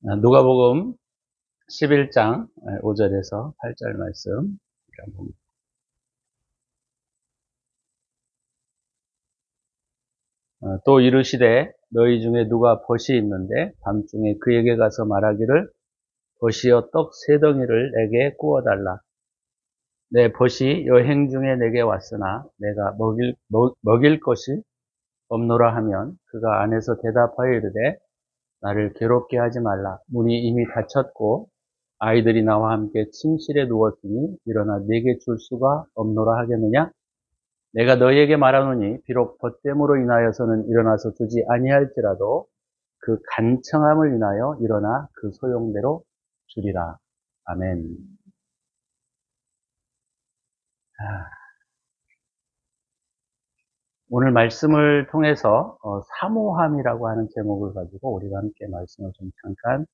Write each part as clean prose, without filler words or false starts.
누가복음 11장 5절에서 8절 말씀 봅니다. 또 이르시되 너희 중에 누가 벗이 있는데 밤중에 그에게 가서 말하기를 벗이여 떡 세 덩이를 내게 구워달라. 내 벗이 여행 중에 내게 왔으나 내가 먹일 것이 없노라 하면 그가 안에서 대답하여 이르되 나를 괴롭게 하지 말라. 문이 이미 닫혔고 아이들이 나와 함께 침실에 누웠으니 일어나 네게 줄 수가 없노라 하겠느냐? 내가 너희에게 말하노니 비록 벗됨으로 인하여서는 일어나서 주지 아니할지라도 그 간청함을 인하여 일어나 그 소용대로 주리라. 아멘. 오늘 말씀을 통해서 사모함이라고 하는 제목을 가지고 우리가 함께 말씀을 좀 잠깐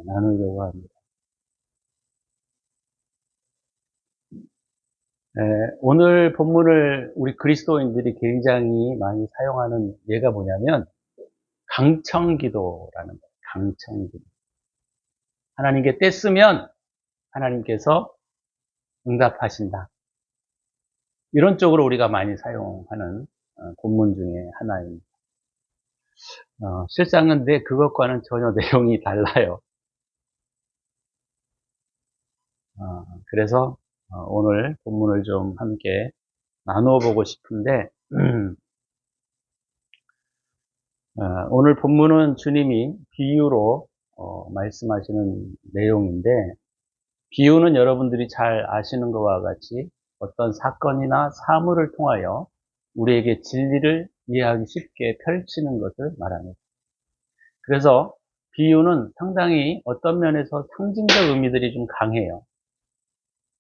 나누려고 합니다. 오늘 본문을 우리 그리스도인들이 굉장히 많이 사용하는 예가 뭐냐면 강청기도라는 거예요. 강청기도. 하나님께 떼쓰면 하나님께서 응답하신다. 이런 쪽으로 우리가 많이 사용하는 본문 중에 하나입니다. 실상은 그것과는 전혀 내용이 달라요. 그래서 오늘 본문을 좀 함께 나누어 보고 싶은데 오늘 본문은 주님이 비유로 말씀하시는 내용인데 비유는 여러분들이 잘 아시는 것과 같이 어떤 사건이나 사물을 통하여 우리에게 진리를 이해하기 쉽게 펼치는 것을 말합니다. 그래서 비유는 상당히 어떤 면에서 상징적 의미들이 좀 강해요.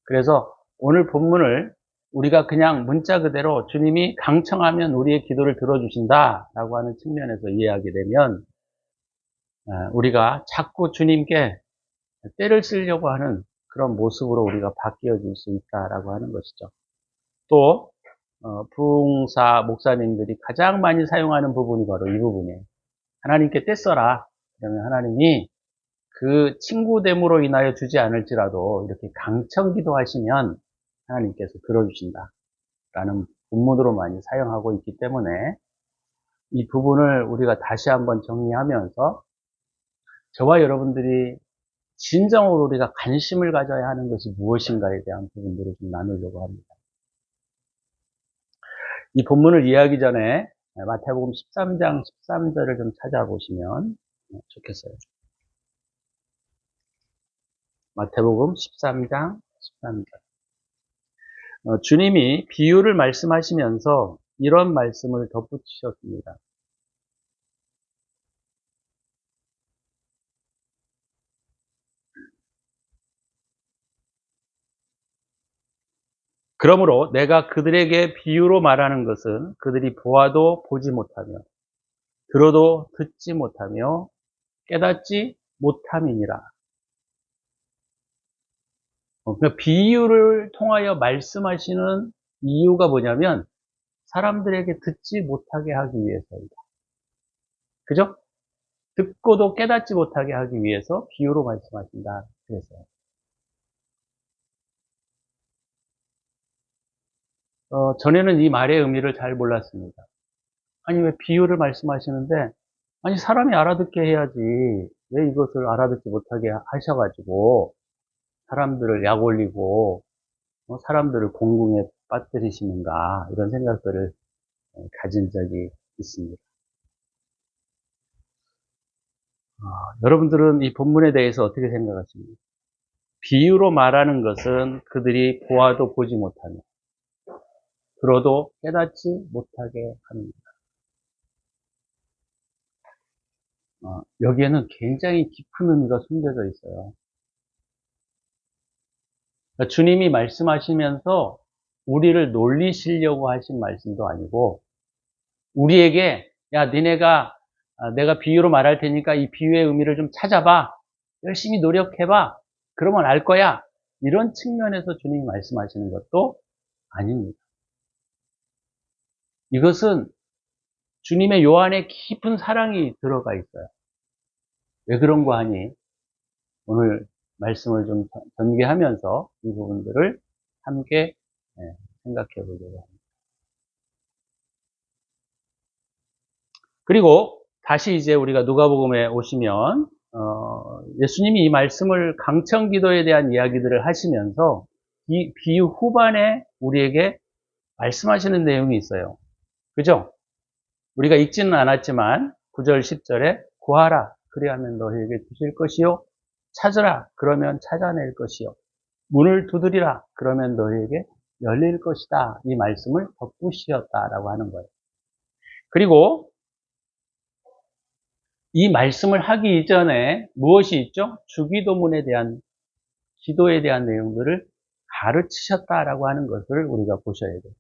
그래서 오늘 본문을 우리가 그냥 문자 그대로 주님이 강청하면 우리의 기도를 들어주신다라고 하는 측면에서 이해하게 되면 우리가 자꾸 주님께 때를 쓰려고 하는 그런 모습으로 우리가 바뀌어질 수 있다라고 하는 것이죠. 또 부흥사 목사님들이 가장 많이 사용하는 부분이 바로 이 부분이에요. 하나님께 떼써라. 그러면 하나님이 그 친구됨으로 인하여 주지 않을지라도 이렇게 강청기도 하시면 하나님께서 들어주신다. 라는 본문으로 많이 사용하고 있기 때문에 이 부분을 우리가 다시 한번 정리하면서 저와 여러분들이 진정으로 우리가 관심을 가져야 하는 것이 무엇인가에 대한 부분들을 좀 나누려고 합니다. 이 본문을 이해하기 전에 마태복음 13장 13절을 좀 찾아보시면 좋겠어요. 마태복음 13장 13절. 주님이 비유를 말씀하시면서 이런 말씀을 덧붙이셨습니다. 그러므로 내가 그들에게 비유로 말하는 것은 그들이 보아도 보지 못하며 들어도 듣지 못하며 깨닫지 못함이니라. 그러니까 비유를 통하여 말씀하시는 이유가 뭐냐면 사람들에게 듣지 못하게 하기 위해서이다. 그죠? 듣고도 깨닫지 못하게 하기 위해서 비유로 말씀하신다. 그랬어요. 전에는 이 말의 의미를 잘 몰랐습니다. 아니, 왜 비유를 말씀하시는데, 아니, 사람이 알아듣게 해야지. 왜 이것을 알아듣지 못하게 하셔가지고, 사람들을 약 올리고, 사람들을 공궁에 빠뜨리시는가, 이런 생각들을 가진 적이 있습니다. 여러분들은 이 본문에 대해서 어떻게 생각하십니까? 비유로 말하는 것은 그들이 보아도 보지 못하며, 들어도 깨닫지 못하게 합니다. 여기에는 굉장히 깊은 의미가 숨겨져 있어요. 그러니까 주님이 말씀하시면서 우리를 놀리시려고 하신 말씀도 아니고 우리에게 야 니네가 내가 비유로 말할 테니까 이 비유의 의미를 좀 찾아봐. 열심히 노력해봐. 그러면 알 거야. 이런 측면에서 주님이 말씀하시는 것도 아닙니다. 이것은 주님의 요 안에 깊은 사랑이 들어가 있어요. 왜 그런 거 하니? 오늘 말씀을 좀 전개하면서 이 부분들을 함께 생각해 보려고 합니다. 그리고 다시 이제 우리가 누가복음에 오시면 예수님이 이 말씀을 강청기도에 대한 이야기들을 하시면서 이 비유 후반에 우리에게 말씀하시는 내용이 있어요. 그죠? 우리가 읽지는 않았지만 9절 10절에 구하라 그리하면 너희에게 주실 것이요 찾으라 그러면 찾아낼 것이요 문을 두드리라 그러면 너희에게 열릴 것이다. 이 말씀을 덧붙이셨다라고 하는 거예요. 그리고 이 말씀을 하기 이전에 무엇이 있죠? 주기도문에 대한 기도에 대한 내용들을 가르치셨다라고 하는 것을 우리가 보셔야 돼요.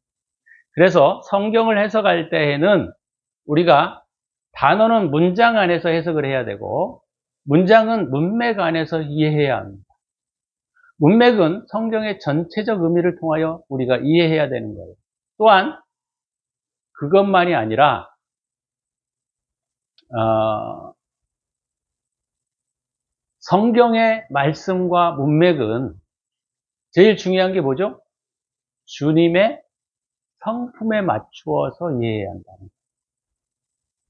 그래서 성경을 해석할 때에는 우리가 단어는 문장 안에서 해석을 해야 되고 문장은 문맥 안에서 이해해야 합니다. 문맥은 성경의 전체적 의미를 통하여 우리가 이해해야 되는 거예요. 또한 그것만이 아니라 성경의 말씀과 문맥은 제일 중요한 게 뭐죠? 주님의 성품에 맞추어서 이해해야 한다는 거예요.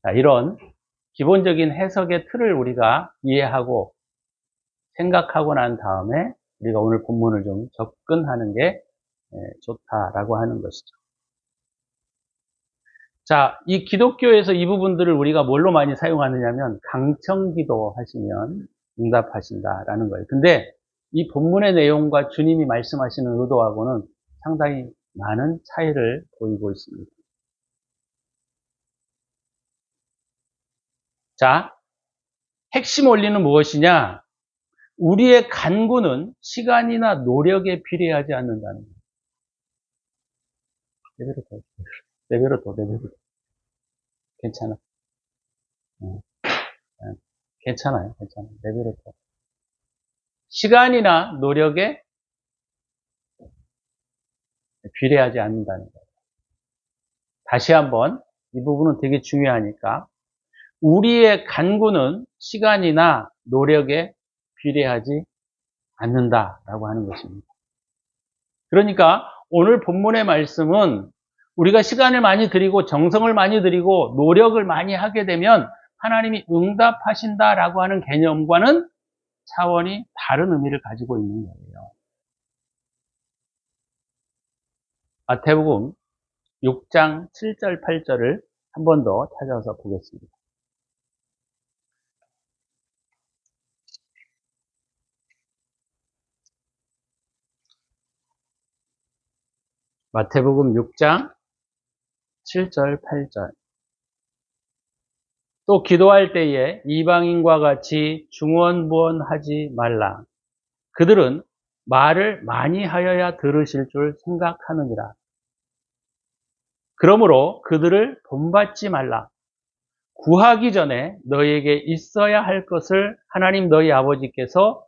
자, 이런 기본적인 해석의 틀을 우리가 이해하고 생각하고 난 다음에 우리가 오늘 본문을 좀 접근하는 게 좋다라고 하는 것이죠. 자, 이 기독교에서 이 부분들을 우리가 뭘로 많이 사용하느냐면 강청기도 하시면 응답하신다라는 거예요. 근데 이 본문의 내용과 주님이 말씀하시는 의도하고는 상당히 많은 차이를 보이고 있습니다. 자, 핵심 원리는 무엇이냐? 우리의 간구는 시간이나 노력에 비례하지 않는다는 거예요. 레벨로 더. 괜찮아. 괜찮아요. 레벨로 더. 시간이나 노력에 비례하지 않는다는 거예요. 다시 한번, 이 부분은 되게 중요하니까. 우리의 간구는 시간이나 노력에 비례하지 않는다라고 하는 것입니다. 그러니까 오늘 본문의 말씀은 우리가 시간을 많이 들이고 정성을 많이 들이고 노력을 많이 하게 되면 하나님이 응답하신다라고 하는 개념과는 차원이 다른 의미를 가지고 있는 거예요. 마태복음 6장 7절 8절을 한 번 더 찾아서 보겠습니다. 마태복음 6장 7절 8절. 또 기도할 때에 이방인과 같이 중언부언하지 말라. 그들은 말을 많이 하여야 들으실 줄 생각하느니라. 그러므로 그들을 본받지 말라. 구하기 전에 너희에게 있어야 할 것을 하나님 너희 아버지께서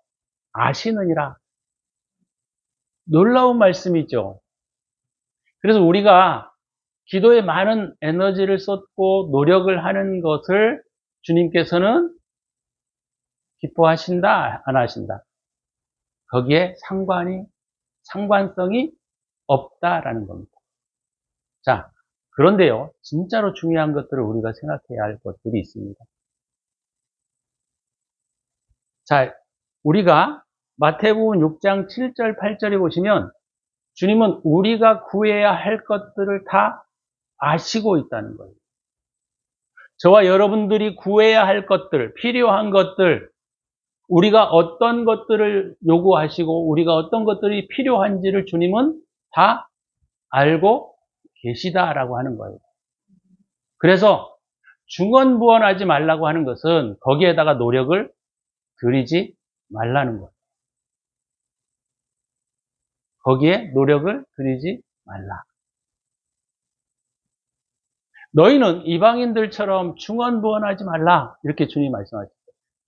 아시느니라. 놀라운 말씀이죠. 그래서 우리가 기도에 많은 에너지를 쏟고 노력을 하는 것을 주님께서는 기뻐하신다, 안 하신다? 거기에 상관성이 없다라는 겁니다. 자, 그런데요, 진짜로 중요한 것들을 우리가 생각해야 할 것들이 있습니다. 자, 우리가 마태복음 6장 7절, 8절에 보시면 주님은 우리가 구해야 할 것들을 다 아시고 있다는 거예요. 저와 여러분들이 구해야 할 것들, 필요한 것들, 우리가 어떤 것들을 요구하시고 우리가 어떤 것들이 필요한지를 주님은 다 알고 계시다라고 하는 거예요. 그래서 중언부언하지 말라고 하는 것은 거기에다가 노력을 들이지 말라는 거예요. 거기에 노력을 들이지 말라. 너희는 이방인들처럼 중언부언하지 말라. 이렇게 주님이 말씀하셨어요.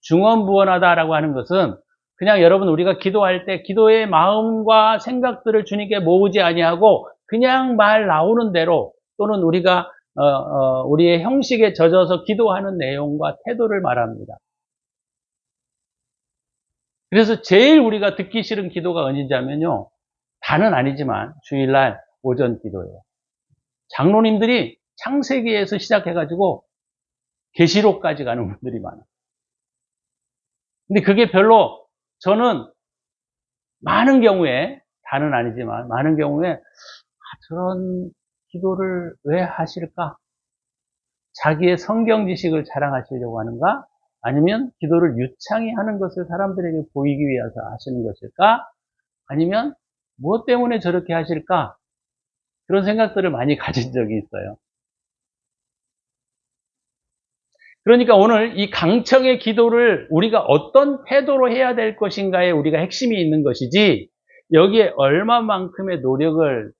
중언부언하다라고 하는 것은 그냥 여러분 우리가 기도할 때 기도의 마음과 생각들을 주님께 모으지 아니하고 그냥 말 나오는 대로 또는 우리가 우리의 형식에 젖어서 기도하는 내용과 태도를 말합니다. 그래서 제일 우리가 듣기 싫은 기도가 언제인지 하면요. 다는 아니지만 주일날 오전 기도예요. 장로님들이 창세기에서 시작해가지고 계시록까지 가는 분들이 많아요. 근데 그게 별로 저는 많은 경우에, 다는 아니지만 많은 경우에 저런 기도를 왜 하실까? 자기의 성경 지식을 자랑하시려고 하는가? 아니면 기도를 유창히 하는 것을 사람들에게 보이기 위해서 하시는 것일까? 아니면 무엇 때문에 저렇게 하실까? 그런 생각들을 많이 가진 적이 있어요. 그러니까 오늘 이 강청의 기도를 우리가 어떤 태도로 해야 될 것인가에 우리가 핵심이 있는 것이지, 여기에 얼마만큼의 노력을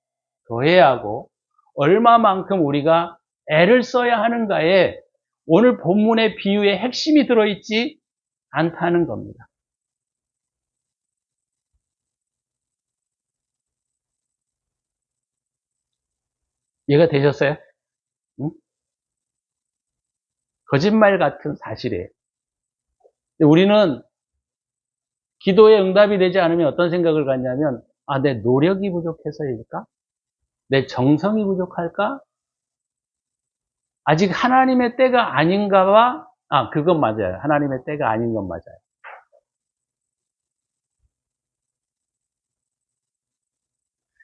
더해야 하고 얼마만큼 우리가 애를 써야 하는가에 오늘 본문의 비유의 핵심이 들어있지 않다는 겁니다. 이해가 되셨어요? 응? 거짓말 같은 사실이에요. 우리는 기도에 응답이 되지 않으면 어떤 생각을 갖냐면, 내 노력이 부족해서일까? 내 정성이 부족할까? 아직 하나님의 때가 아닌가 봐? 그건 맞아요. 하나님의 때가 아닌 건 맞아요.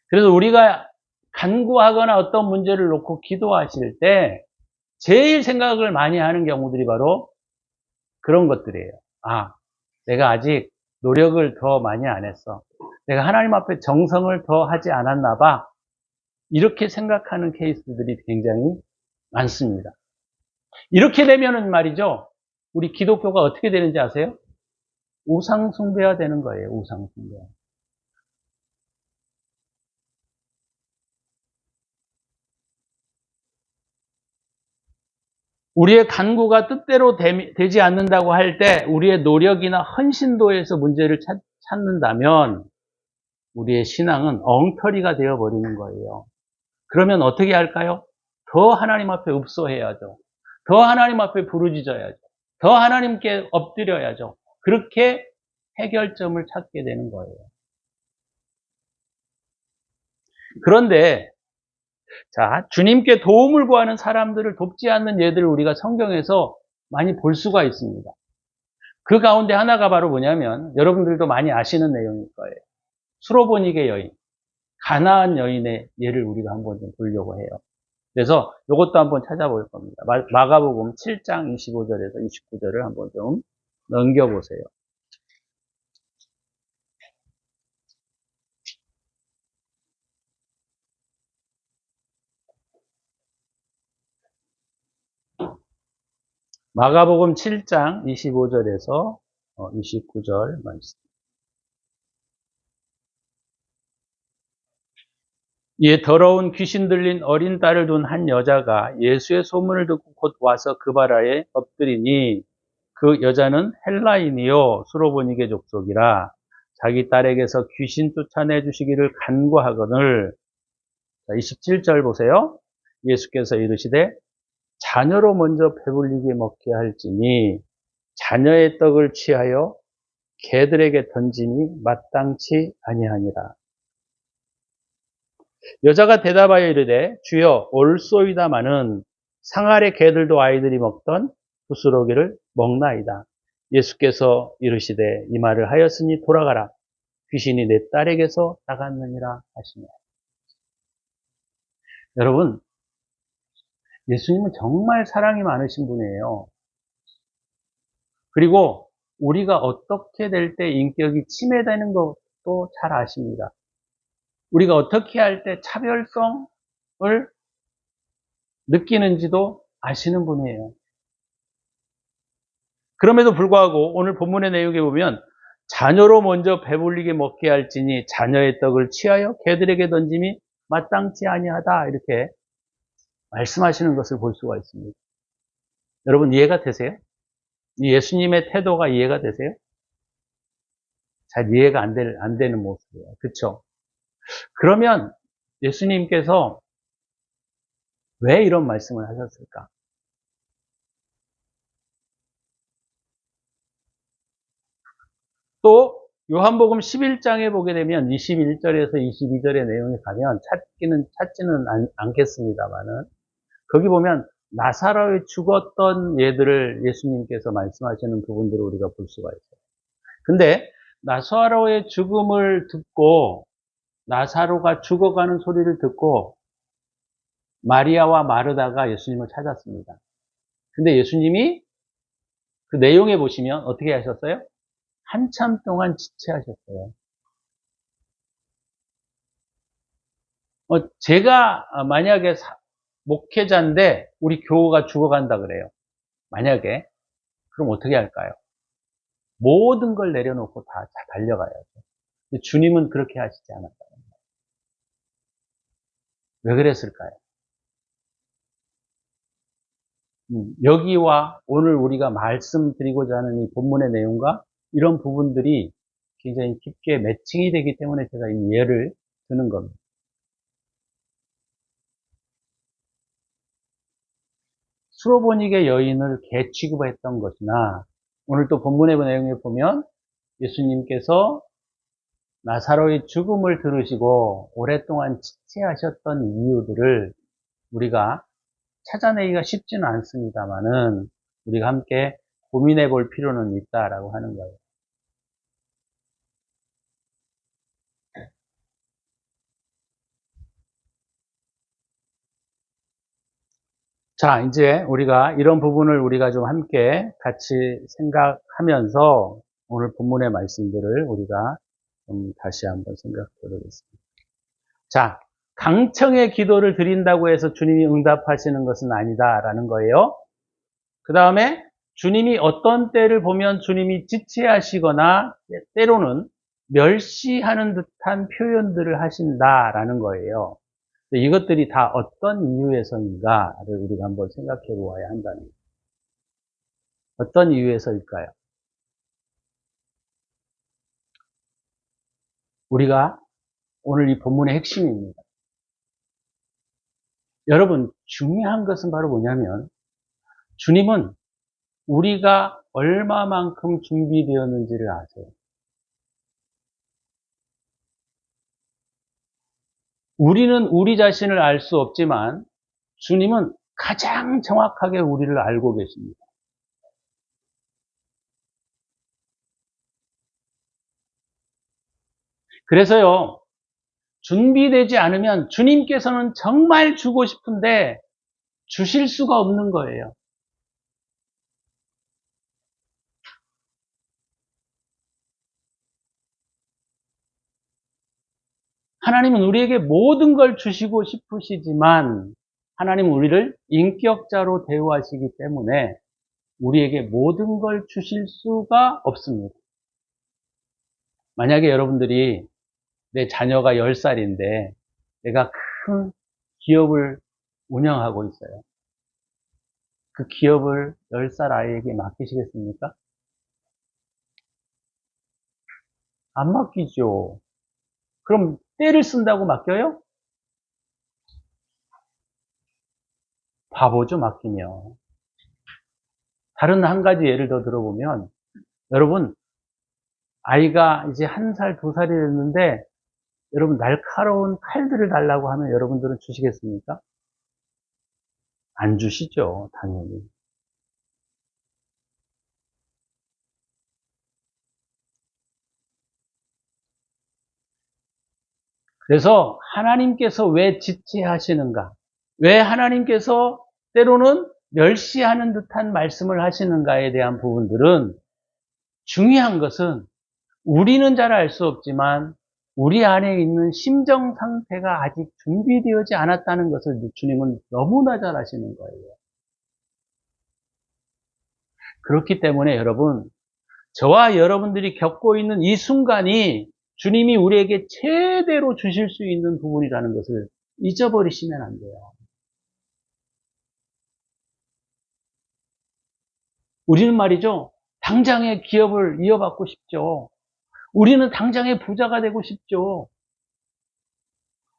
그래서 우리가 간구하거나 어떤 문제를 놓고 기도하실 때 제일 생각을 많이 하는 경우들이 바로 그런 것들이에요. 내가 아직 노력을 더 많이 안 했어. 내가 하나님 앞에 정성을 더 하지 않았나 봐. 이렇게 생각하는 케이스들이 굉장히 많습니다. 이렇게 되면은 말이죠. 우리 기독교가 어떻게 되는지 아세요? 우상숭배가 되는 거예요. 우상숭배. 우리의 간구가 뜻대로 되지 않는다고 할 때 우리의 노력이나 헌신도에서 문제를 찾는다면 우리의 신앙은 엉터리가 되어버리는 거예요. 그러면 어떻게 할까요? 더 하나님 앞에 읍소해야죠. 더 하나님 앞에 부르짖어야죠. 더 하나님께 엎드려야죠. 그렇게 해결점을 찾게 되는 거예요. 그런데 주님께 도움을 구하는 사람들을 돕지 않는 예들을 우리가 성경에서 많이 볼 수가 있습니다. 그 가운데 하나가 바로 뭐냐면 여러분들도 많이 아시는 내용일 거예요. 수로보니게 여인, 가나안 여인의 예를 우리가 한번 좀 보려고 해요. 그래서 이것도 한번 찾아볼 겁니다. 마가복음 7장 25절에서 29절을 한번 좀 넘겨보세요. 마가복음 7장 25절에서 29절 말씀. 이에 더러운 귀신 들린 어린 딸을 둔 한 여자가 예수의 소문을 듣고 곧 와서 그 발 아래 엎드리니 그 여자는 헬라인이요 수로보니게 족속이라 자기 딸에게서 귀신 쫓아내 주시기를 간구하거늘. 27절 보세요. 예수께서 이르시되 자녀로 먼저 배불리게 먹게 할지니 자녀의 떡을 취하여 개들에게 던짐이 마땅치 아니하니라. 여자가 대답하여 이르되 주여 옳소이다마는 상아래 개들도 아이들이 먹던 부스러기를 먹나이다. 예수께서 이르시되 이 말을 하였으니 돌아가라. 귀신이 내 딸에게서 나갔느니라 하시며. 여러분, 예수님은 정말 사랑이 많으신 분이에요. 그리고 우리가 어떻게 될 때 인격이 침해되는 것도 잘 아십니다. 우리가 어떻게 할 때 차별성을 느끼는지도 아시는 분이에요. 그럼에도 불구하고 오늘 본문의 내용에 보면 자녀로 먼저 배불리게 먹게 할지니 자녀의 떡을 취하여 개들에게 던짐이 마땅치 아니하다 이렇게 말씀하시는 것을 볼 수가 있습니다. 여러분 이해가 되세요? 이 예수님의 태도가 이해가 되세요? 잘 이해가 안 되는 모습이에요. 그렇죠? 그러면 예수님께서 왜 이런 말씀을 하셨을까? 또 요한복음 11장에 보게 되면 21절에서 22절의 내용에 가면 찾지는 않겠습니다만은 거기 보면 나사로에 죽었던 예들을 예수님께서 말씀하시는 부분들을 우리가 볼 수가 있어요. 근데 나사로의 죽음을 듣고 나사로가 죽어가는 소리를 듣고 마리아와 마르다가 예수님을 찾았습니다. 근데 예수님이 그 내용에 보시면 어떻게 하셨어요? 한참 동안 지체하셨어요. 제가 만약에 목회자인데 우리 교우가 죽어간다 그래요. 만약에 그럼 어떻게 할까요? 모든 걸 내려놓고 다 달려가야죠. 근데 주님은 그렇게 하시지 않았다. 왜 그랬을까요? 여기와 오늘 우리가 말씀드리고자 하는 이 본문의 내용과 이런 부분들이 굉장히 깊게 매칭이 되기 때문에 제가 이 예를 드는 겁니다. 수로보닉의 여인을 개 취급했던 것이나 오늘 또 본문의 내용에 보면 예수님께서 나사로의 죽음을 들으시고 오랫동안 지체하셨던 이유들을 우리가 찾아내기가 쉽지는 않습니다만은 우리가 함께 고민해 볼 필요는 있다라고 하는 거예요. 자, 이제 우리가 이런 부분을 우리가 좀 함께 같이 생각하면서 오늘 본문의 말씀들을 우리가 좀 다시 한번 생각해 보겠습니다. 자, 강청의 기도를 드린다고 해서 주님이 응답하시는 것은 아니다라는 거예요. 그 다음에 주님이 어떤 때를 보면 주님이 지체하시거나 때로는 멸시하는 듯한 표현들을 하신다라는 거예요. 이것들이 다 어떤 이유에서인가를 우리가 한번 생각해 보아야 한다는 거예요. 어떤 이유에서일까요? 우리가 오늘 이 본문의 핵심입니다. 여러분, 중요한 것은 바로 뭐냐면 주님은 우리가 얼마만큼 준비되었는지를 아세요. 우리는 우리 자신을 알 수 없지만 주님은 가장 정확하게 우리를 알고 계십니다. 그래서요, 준비되지 않으면 주님께서는 정말 주고 싶은데 주실 수가 없는 거예요. 하나님은 우리에게 모든 걸 주시고 싶으시지만 하나님은 우리를 인격자로 대우하시기 때문에 우리에게 모든 걸 주실 수가 없습니다. 만약에 여러분들이 내 자녀가 10살인데 내가 큰 기업을 운영하고 있어요. 그 기업을 10살 아이에게 맡기시겠습니까? 안 맡기죠. 그럼 때를 쓴다고 맡겨요? 바보죠, 맡기면. 다른 한 가지 예를 더 들어보면 여러분 아이가 이제 1살, 2살이 됐는데 여러분 날카로운 칼들을 달라고 하면 여러분들은 주시겠습니까? 안 주시죠, 당연히. 그래서 하나님께서 왜 지체하시는가? 왜 하나님께서 때로는 멸시하는 듯한 말씀을 하시는가에 대한 부분들은 중요한 것은 우리는 잘 알 수 없지만 우리 안에 있는 심정 상태가 아직 준비되지 않았다는 것을 주님은 너무나 잘 아시는 거예요. 그렇기 때문에 여러분, 저와 여러분들이 겪고 있는 이 순간이 주님이 우리에게 최대로 주실 수 있는 부분이라는 것을 잊어버리시면 안 돼요. 우리는 말이죠, 당장의 기업을 이어받고 싶죠. 우리는 당장의 부자가 되고 싶죠.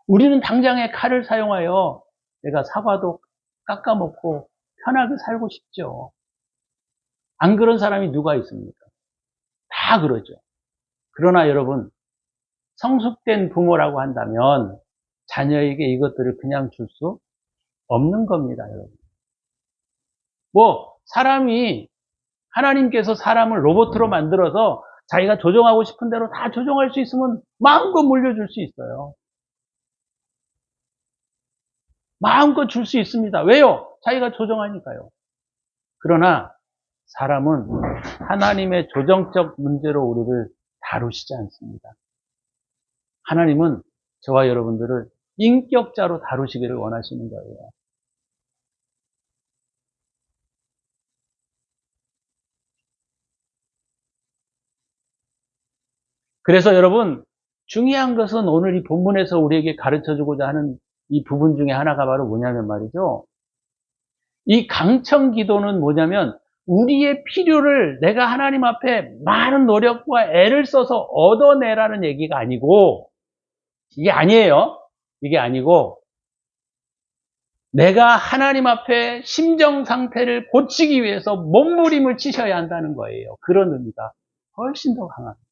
우리는 당장의 칼을 사용하여 내가 사과도 깎아먹고 편하게 살고 싶죠. 안 그런 사람이 누가 있습니까? 다 그러죠. 그러나 여러분, 성숙된 부모라고 한다면 자녀에게 이것들을 그냥 줄 수 없는 겁니다, 여러분. 사람이, 하나님께서 사람을 로봇으로 만들어서 자기가 조종하고 싶은 대로 다 조종할 수 있으면 마음껏 물려줄 수 있어요. 마음껏 줄 수 있습니다. 왜요? 자기가 조종하니까요. 그러나 사람은 하나님의 조정적 문제로 우리를 다루시지 않습니다. 하나님은 저와 여러분들을 인격자로 다루시기를 원하시는 거예요. 그래서 여러분, 중요한 것은 오늘 이 본문에서 우리에게 가르쳐주고자 하는 이 부분 중에 하나가 바로 뭐냐면 말이죠. 이 강청 기도는 뭐냐면 우리의 필요를 내가 하나님 앞에 많은 노력과 애를 써서 얻어내라는 얘기가 아니고, 이게 아니에요. 이게 아니고 내가 하나님 앞에 심정 상태를 고치기 위해서 몸부림을 치셔야 한다는 거예요. 그런 의미가 훨씬 더 강합니다.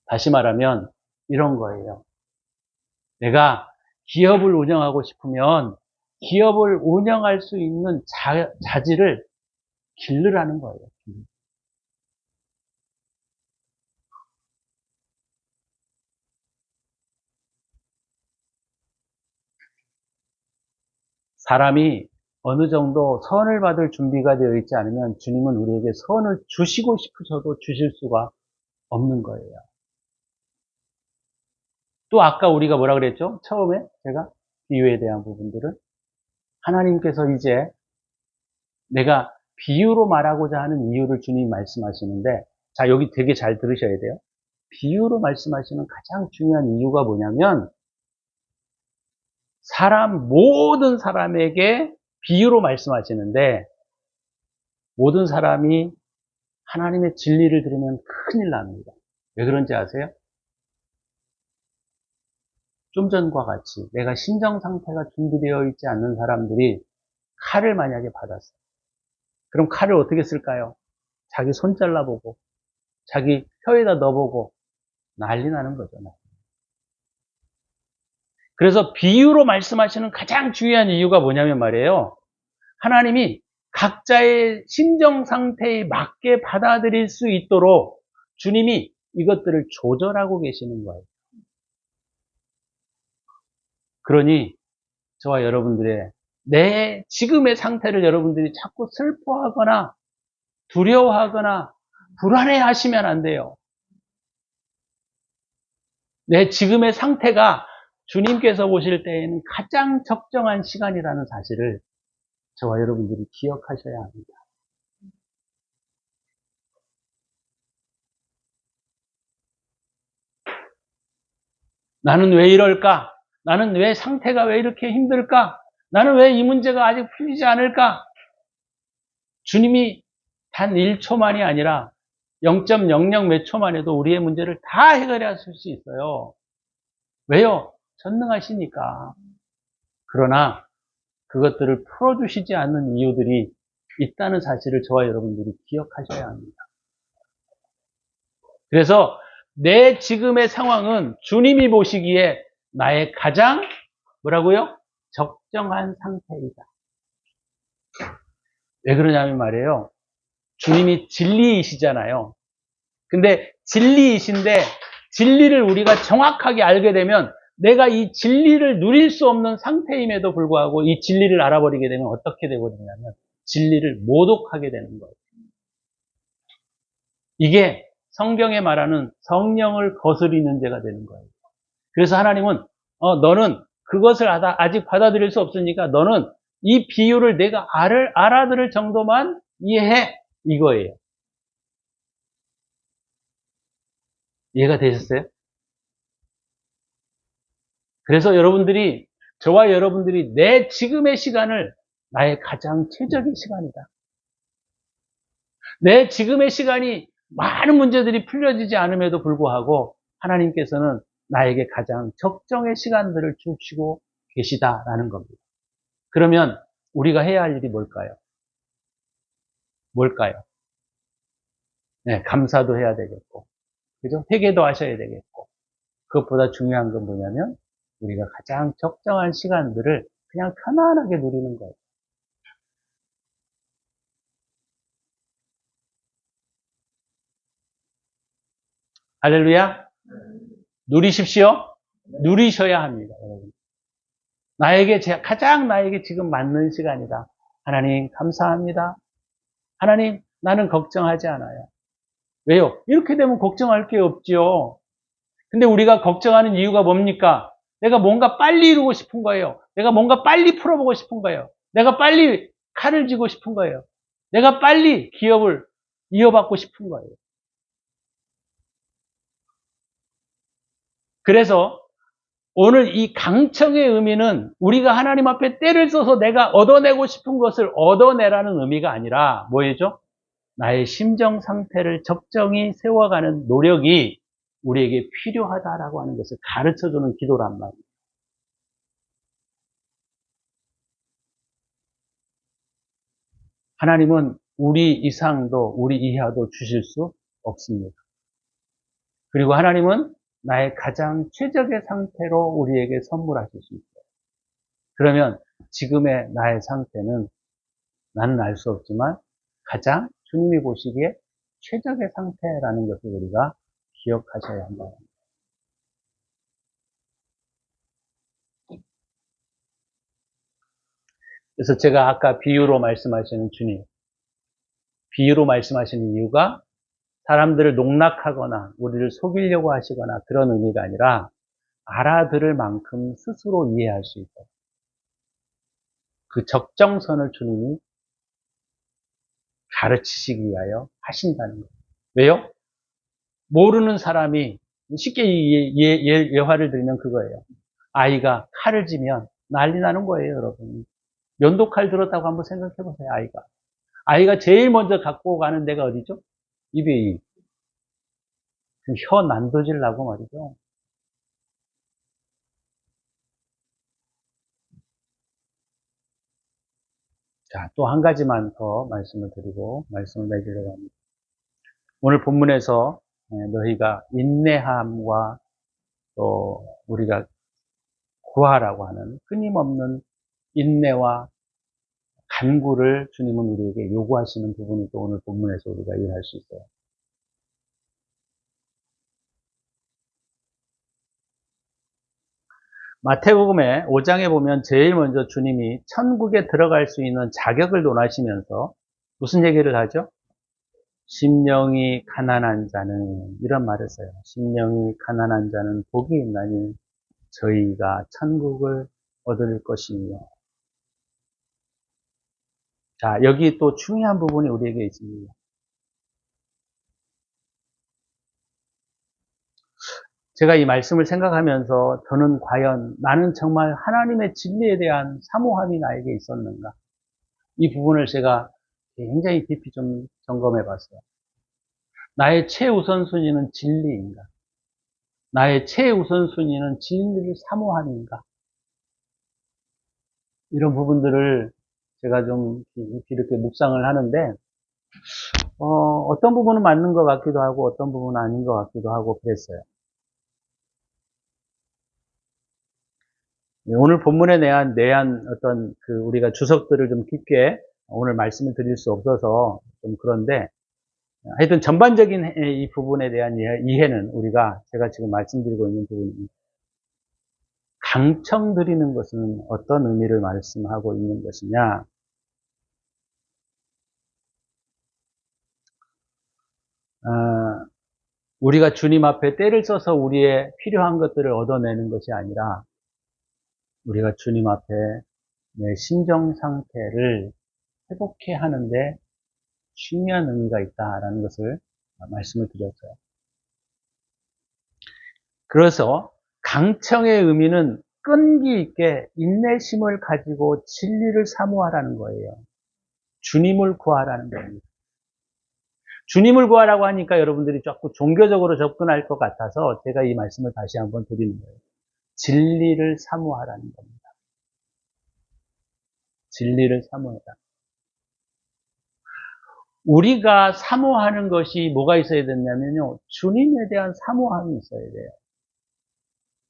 다시 말하면 이런 거예요. 내가 기업을 운영하고 싶으면 기업을 운영할 수 있는 자질을 기르라는 거예요. 사람이 어느 정도 선을 받을 준비가 되어 있지 않으면 주님은 우리에게 선을 주시고 싶으셔도 주실 수가 없는 거예요. 또 아까 우리가 뭐라 그랬죠? 처음에 제가 비유에 대한 부분들은 하나님께서 이제 내가 비유로 말하고자 하는 이유를 주님이 말씀하시는데, 자, 여기 되게 잘 들으셔야 돼요. 비유로 말씀하시는 가장 중요한 이유가 뭐냐면 모든 사람에게 비유로 말씀하시는데, 모든 사람이 하나님의 진리를 들으면 큰일 납니다. 왜 그런지 아세요? 좀 전과 같이 내가 심정 상태가 준비되어 있지 않는 사람들이 칼을 만약에 받았어요. 그럼 칼을 어떻게 쓸까요? 자기 손 잘라보고 자기 혀에다 넣어보고 난리 나는 거죠. 그래서 비유로 말씀하시는 가장 중요한 이유가 뭐냐면 말이에요. 하나님이 각자의 심정 상태에 맞게 받아들일 수 있도록 주님이 이것들을 조절하고 계시는 거예요. 그러니 저와 여러분들의 내 지금의 상태를 여러분들이 자꾸 슬퍼하거나 두려워하거나 불안해하시면 안 돼요. 내 지금의 상태가 주님께서 보실 때에는 가장 적정한 시간이라는 사실을 저와 여러분들이 기억하셔야 합니다. 나는 왜 이럴까? 나는 왜 상태가 왜 이렇게 힘들까? 나는 왜 이 문제가 아직 풀리지 않을까? 주님이 단 1초만이 아니라 0.00 몇 초만 해도 우리의 문제를 다 해결해 하실 수 있어요. 왜요? 전능하시니까. 그러나 그것들을 풀어주시지 않는 이유들이 있다는 사실을 저와 여러분들이 기억하셔야 합니다. 그래서 내 지금의 상황은 주님이 보시기에 나의 가장 뭐라고요? 적정한 상태이다. 왜 그러냐면 말이에요. 주님이 진리이시잖아요. 근데 진리이신데 진리를 우리가 정확하게 알게 되면 내가 이 진리를 누릴 수 없는 상태임에도 불구하고 이 진리를 알아버리게 되면 어떻게 되버리냐면 진리를 모독하게 되는 거예요. 이게 성경에 말하는 성령을 거스리는 죄가 되는 거예요. 그래서 하나님은 너는 그것을 아직 받아들일 수 없으니까 너는 이 비유를 내가 알아들을 정도만 이해해, 이거예요. 이해가 되셨어요? 그래서 저와 여러분들이 내 지금의 시간을 나의 가장 최적의 시간이다. 내 지금의 시간이 많은 문제들이 풀려지지 않음에도 불구하고 하나님께서는 나에게 가장 적정의 시간들을 주시고 계시다라는 겁니다. 그러면 우리가 해야 할 일이 뭘까요? 뭘까요? 네, 감사도 해야 되겠고, 그죠? 회개도 하셔야 되겠고, 그것보다 중요한 건 뭐냐면, 우리가 가장 적정한 시간들을 그냥 편안하게 누리는 거예요. 할렐루야? 누리십시오. 누리셔야 합니다, 여러분. 가장 나에게 지금 맞는 시간이다. 하나님, 감사합니다. 하나님, 나는 걱정하지 않아요. 왜요? 이렇게 되면 걱정할 게 없지요. 근데 우리가 걱정하는 이유가 뭡니까? 내가 뭔가 빨리 이루고 싶은 거예요. 내가 뭔가 빨리 풀어보고 싶은 거예요. 내가 빨리 칼을 쥐고 싶은 거예요. 내가 빨리 기업을 이어받고 싶은 거예요. 그래서 오늘 이 강청의 의미는 우리가 하나님 앞에 때를 써서 내가 얻어내고 싶은 것을 얻어내라는 의미가 아니라 뭐예요? 나의 심정 상태를 적정히 세워가는 노력이 우리에게 필요하다라고 하는 것을 가르쳐주는 기도란 말이에요. 하나님은 우리 이상도 우리 이하도 주실 수 없습니다. 그리고 하나님은 나의 가장 최적의 상태로 우리에게 선물하실 수 있어요. 그러면 지금의 나의 상태는 나는 알 수 없지만 가장 주님이 보시기에 최적의 상태라는 것을 우리가 기억하셔야 한다. 그래서 제가 아까 비유로 말씀하시는 주님, 비유로 말씀하시는 이유가 사람들을 농락하거나 우리를 속이려고 하시거나 그런 의미가 아니라 알아들을 만큼 스스로 이해할 수 있다. 그 적정선을 주님이 가르치시기 위하여 하신다는 거예요. 왜요? 모르는 사람이 쉽게 예화를 들면 그거예요. 아이가 칼을 쥐면 난리 나는 거예요, 여러분. 면도칼 들었다고 한번 생각해 보세요, 아이가. 아이가 제일 먼저 갖고 가는 데가 어디죠? 입에 혀 난도질라고 말이죠. 자, 또 한 가지만 더 말씀을 드리고 말씀을 맺으려고 합니다. 오늘 본문에서 너희가 인내함과 또 우리가 구하라고 하는 끊임없는 인내와 간구를 주님은 우리에게 요구하시는 부분이 또 오늘 본문에서 우리가 이해할 수 있어요. 마태복음의 5장에 보면 제일 먼저 주님이 천국에 들어갈 수 있는 자격을 논하시면서 무슨 얘기를 하죠? 심령이 가난한 자는 이런 말을 써요. 심령이 가난한 자는 복이 있나니 저희가 천국을 얻을 것이며. 자, 여기 또 중요한 부분이 우리에게 있습니다. 제가 이 말씀을 생각하면서 저는 과연 나는 정말 하나님의 진리에 대한 사모함이 나에게 있었는가? 이 부분을 제가 굉장히 깊이 좀 점검해 봤어요. 나의 최우선순위는 진리인가? 나의 최우선순위는 진리를 사모함인가? 이런 부분들을 제가 좀 이렇게 묵상을 하는데, 어떤 부분은 맞는 것 같기도 하고, 어떤 부분은 아닌 것 같기도 하고 그랬어요. 오늘 본문에 대한 어떤 우리가 주석들을 좀 깊게 오늘 말씀을 드릴 수 없어서 좀 그런데, 하여튼 전반적인 이 부분에 대한 이해는 우리가 제가 지금 말씀드리고 있는 부분입니다. 강청드리는 것은 어떤 의미를 말씀하고 있는 것이냐? 어, 우리가 주님 앞에 때를 써서 우리의 필요한 것들을 얻어내는 것이 아니라 우리가 주님 앞에 내 심정 상태를 회복해 하는데 중요한 의미가 있다라는 것을 말씀을 드렸어요. 그래서 강청의 의미는 끈기 있게 인내심을 가지고 진리를 사모하라는 거예요. 주님을 구하라는 겁니다. 주님을 구하라고 하니까 여러분들이 자꾸 종교적으로 접근할 것 같아서 제가 이 말씀을 다시 한번 드리는 거예요. 진리를 사모하라는 겁니다. 진리를 사모해라. 우리가 사모하는 것이 뭐가 있어야 되냐면요. 주님에 대한 사모함이 있어야 돼요.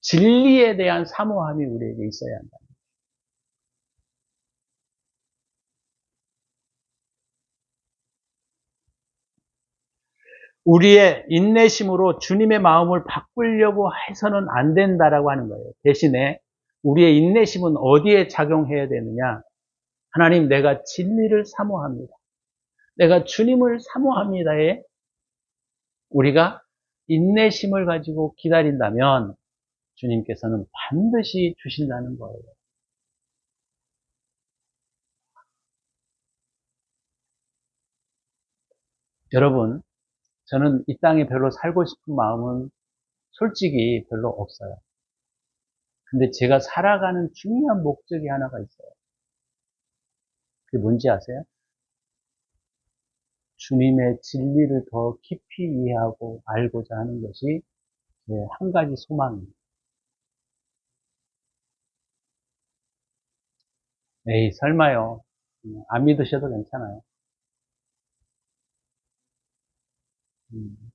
진리에 대한 사모함이 우리에게 있어야 한다. 우리의 인내심으로 주님의 마음을 바꾸려고 해서는 안 된다라고 하는 거예요. 대신에 우리의 인내심은 어디에 작용해야 되느냐? 하나님, 내가 진리를 사모합니다. 내가 주님을 사모합니다에 우리가 인내심을 가지고 기다린다면 주님께서는 반드시 주신다는 거예요. 여러분, 저는 이 땅에 별로 살고 싶은 마음은 솔직히 별로 없어요. 근데 제가 살아가는 중요한 목적이 하나가 있어요. 그게 뭔지 아세요? 주님의 진리를 더 깊이 이해하고 알고자 하는 것이 제 한 가지 소망입니다. 에이, 설마요. 안 믿으셔도 괜찮아요. 음,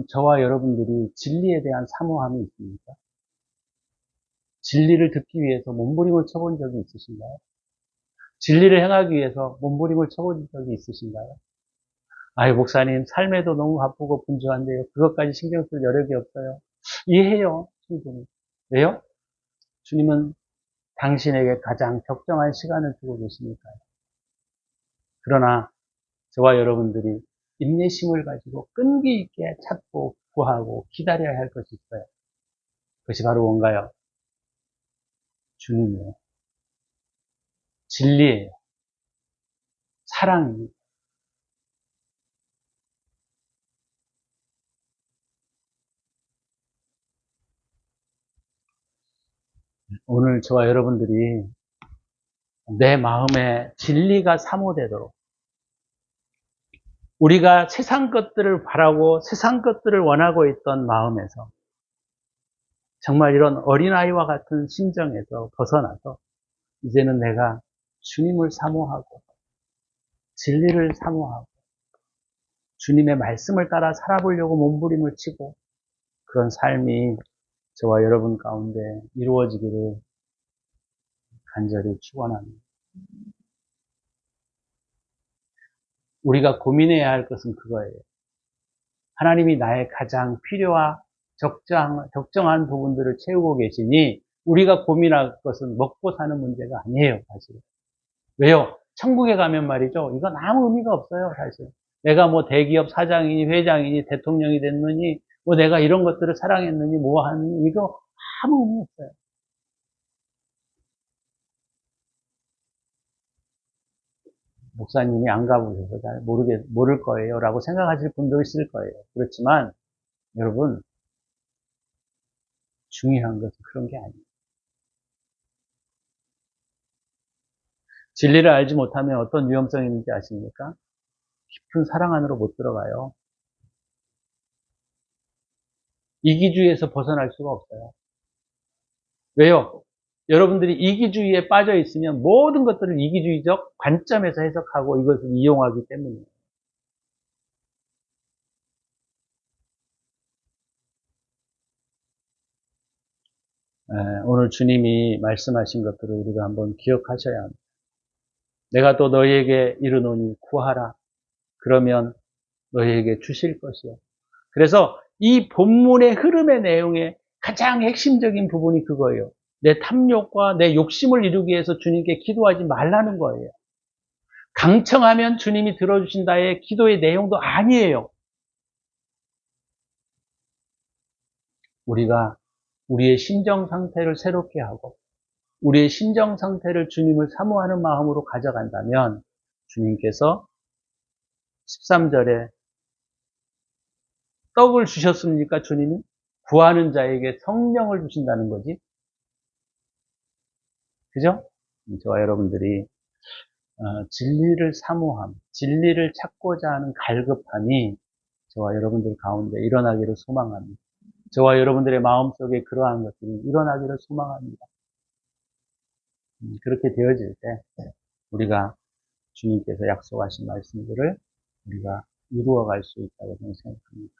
저와 여러분들이 진리에 대한 사모함이 있습니까? 진리를 듣기 위해서 몸부림을 쳐본 적이 있으신가요? 진리를 행하기 위해서 몸부림을 쳐본 적이 있으신가요? 아유, 목사님, 삶에도 너무 바쁘고 분주한데요. 그것까지 신경 쓸 여력이 없어요. 이해해요, 충분히. 왜요? 주님은 당신에게 가장 적정한 시간을 주고 계시니까요. 그러나 저와 여러분들이 인내심을 가지고 끈기 있게 찾고 구하고 기다려야 할 것이 있어요. 그것이 바로 뭔가요? 주님이에요. 진리예요. 사랑입니다. 오늘 저와 여러분들이 내 마음에 진리가 사모되도록 우리가 세상 것들을 바라고 세상 것들을 원하고 있던 마음에서 정말 이런 어린아이와 같은 심정에서 벗어나서 이제는 내가 주님을 사모하고 진리를 사모하고 주님의 말씀을 따라 살아보려고 몸부림을 치고 그런 삶이 저와 여러분 가운데 이루어지기를 간절히 축원합니다. 우리가 고민해야 할 것은 그거예요. 하나님이 나의 가장 필요와 적정한 부분들을 채우고 계시니 우리가 고민할 것은 먹고 사는 문제가 아니에요, 사실. 왜요? 천국에 가면 말이죠. 이건 아무 의미가 없어요, 사실. 내가 뭐 대기업 사장이니 회장이니 대통령이 됐느니 뭐 내가 이런 것들을 사랑했느니 뭐 하느니 이거 아무 의미 없어요. 목사님이 안 가보셔서 잘 모를 거예요. 라고 생각하실 분도 있을 거예요. 그렇지만 여러분, 중요한 것은 그런 게 아니에요. 진리를 알지 못하면 어떤 위험성이 있는지 아십니까? 깊은 사랑 안으로 못 들어가요. 이기주의에서 벗어날 수가 없어요. 왜요? 여러분들이 이기주의에 빠져 있으면 모든 것들을 이기주의적 관점에서 해석하고 이것을 이용하기 때문이에요. 오늘 주님이 말씀하신 것들을 우리가 한번 기억하셔야 합니다. 내가 또 너희에게 이르노니 구하라. 그러면 너희에게 주실 것이요. 그래서 이 본문의 흐름의 내용의 가장 핵심적인 부분이 그거예요. 내 탐욕과 내 욕심을 이루기 위해서 주님께 기도하지 말라는 거예요. 강청하면 주님이 들어주신다의 기도의 내용도 아니에요. 우리가 우리의 심정 상태를 새롭게 하고 우리의 심정 상태를 주님을 사모하는 마음으로 가져간다면 주님께서 13절에 떡을 주셨습니까? 주님이 구하는 자에게 성령을 주신다는 거지. 그죠? 저와 여러분들이 진리를 사모함, 진리를 찾고자 하는 갈급함이 저와 여러분들 가운데 일어나기를 소망합니다. 저와 여러분들의 마음속에 그러한 것들이 일어나기를 소망합니다. 그렇게 되어질 때 우리가 주님께서 약속하신 말씀들을 우리가 이루어갈 수 있다고 저는 생각합니다.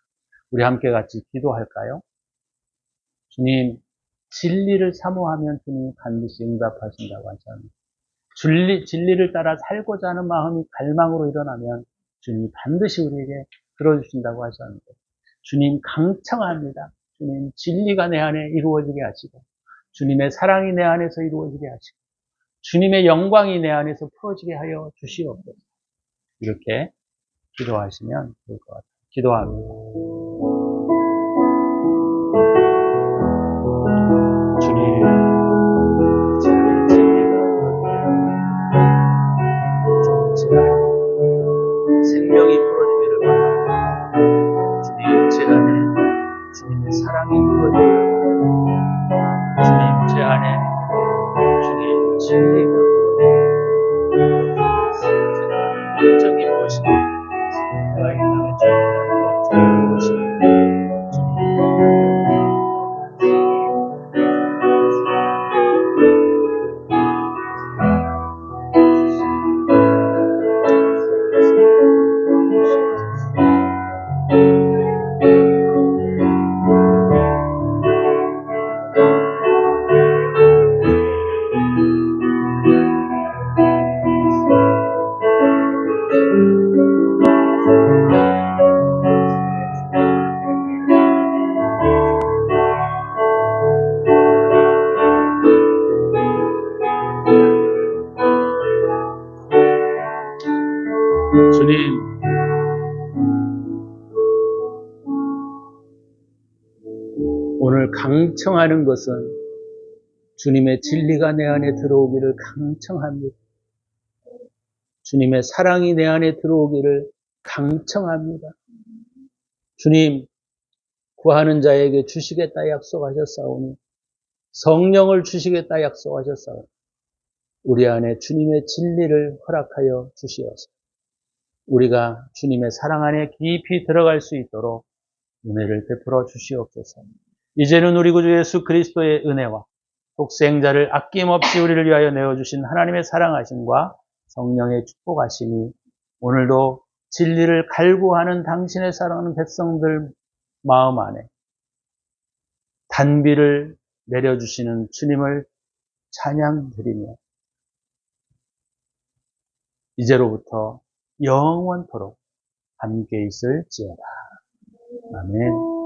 우리 함께 같이 기도할까요? 주님, 진리를 사모하면 주님이 반드시 응답하신다고 하잖아요. 진리를 따라 살고자 하는 마음이 갈망으로 일어나면 주님이 반드시 우리에게 들어주신다고 하셨는데, 주님 강청합니다. 주님 진리가 내 안에 이루어지게 하시고, 주님의 사랑이 내 안에서 이루어지게 하시고, 주님의 영광이 내 안에서 풀어지게 하여 주시옵소서. 이렇게 기도하시면 좋을 것 같아요. 기도합니다. 주님, 제 안에 진리가 제 안에 생명이 풀어지기를 바랍니다. 주님, 제 안에 주님의 사랑이 풀어지기를 바랍니다. 주님, 제 안에 주님 진리가 목적이 무엇입니까? 내가 이 땅에 존재하는 목적이 무엇입니까? 주님, 오늘 강청하는 것은 주님의 진리가 내 안에 들어오기를 강청합니다. 주님의 사랑이 내 안에 들어오기를 강청합니다. 주님, 구하는 자에게 주시겠다 약속하셨사오니 성령을 주시겠다 약속하셨사오니 우리 안에 주님의 진리를 허락하여 주시옵소서. 우리가 주님의 사랑 안에 깊이 들어갈 수 있도록 은혜를 베풀어 주시옵소서. 이제는 우리 구주 예수 그리스도의 은혜와 독생자를 아낌없이 우리를 위하여 내어주신 하나님의 사랑하심과 성령의 축복하심이 오늘도 진리를 갈구하는 당신의 사랑하는 백성들 마음 안에 단비를 내려주시는 주님을 찬양드리며 이제로부터 영원토록 함께 있을지어다. 아멘.